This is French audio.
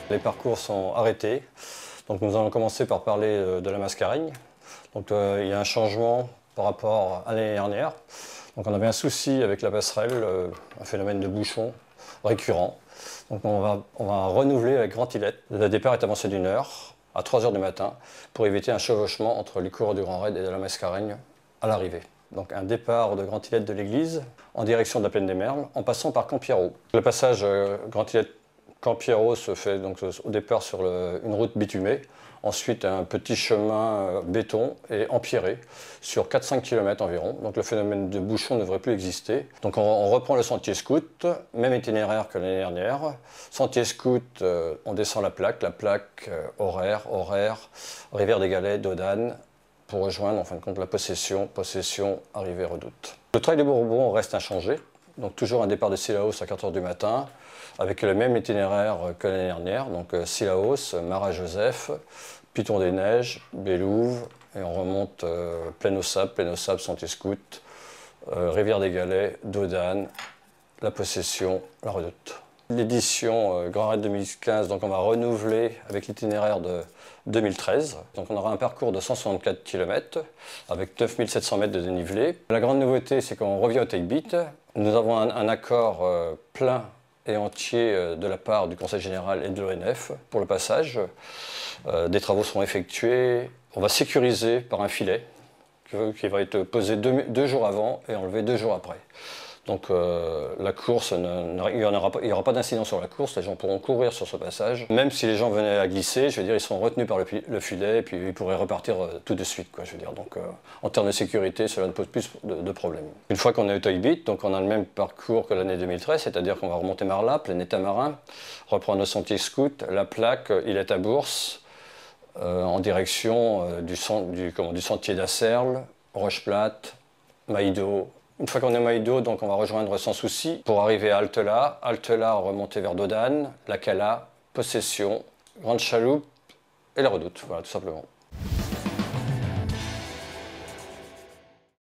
Les parcours sont arrêtés. Donc nous allons commencer par parler de la Mascareigne. Donc il y a un changement par rapport à l'année dernière. Donc on avait un souci avec la passerelle, un phénomène de bouchon récurrent. Donc on va renouveler avec Grand Islet. Le départ est avancé d'1 heure à 3 heures du matin pour éviter un chevauchement entre les coureurs du Grand Raid et de la Mascareigne à l'arrivée. Donc un départ de Grand Islet de l'église en direction de la plaine des Merles en passant par Campierrot. Le passage Grand Islet Campierrot se fait donc au départ sur une route bitumée, ensuite un petit chemin béton et empierré sur 4-5 km environ. Donc le phénomène de bouchon ne devrait plus exister. Donc on reprend le sentier scout, même itinéraire que l'année dernière. Sentier scout, on descend la plaque horaire, Rivière des Galets, Dodane, pour rejoindre en fin de compte la possession, arrivée Redoute. Le trail des Bourbons reste inchangé, donc toujours un départ de Cilaos à 4 h du matin, avec le même itinéraire que l'année dernière, donc Cilaos, Marat-Joseph, Piton des Neiges, Bélouve, et on remonte Plaine aux Sables, Sentier Scout, Rivière des Galets, Dodane, la Possession, la Redoute. L'édition Grand Raid 2015, donc on va renouveler avec l'itinéraire de 2013. Donc on aura un parcours de 164 km avec 9700 mètres de dénivelé. La grande nouveauté, c'est qu'on revient au take beat. Nous avons un accord plein et entier de la part du Conseil général et de l'ONF pour le passage. Des travaux seront effectués. On va sécuriser par un filet qui va être posé deux jours avant et enlevé 2 jours après. Donc la course, il n'y aura pas d'incident sur la course, les gens pourront courir sur ce passage. Même si les gens venaient à glisser, je veux dire, ils seront retenus par le filet et puis ils pourraient repartir tout de suite, quoi, je veux dire. Donc en termes de sécurité, cela ne pose plus de problème. Une fois qu'on est au Toy Beat, donc on a le même parcours que l'année 2013, c'est-à-dire qu'on va remonter Marla, plein état marin, reprendre le sentier scout, la plaque, il est à Bourse, en direction du sentier d'Asserles, Rocheplate, Maïdo. Une fois qu'on est à Maïdo, donc on va rejoindre Sans Souci pour arriver à Altela, remonter vers Dodane, la Cala, Possession, Grande Chaloupe et la Redoute, voilà tout simplement.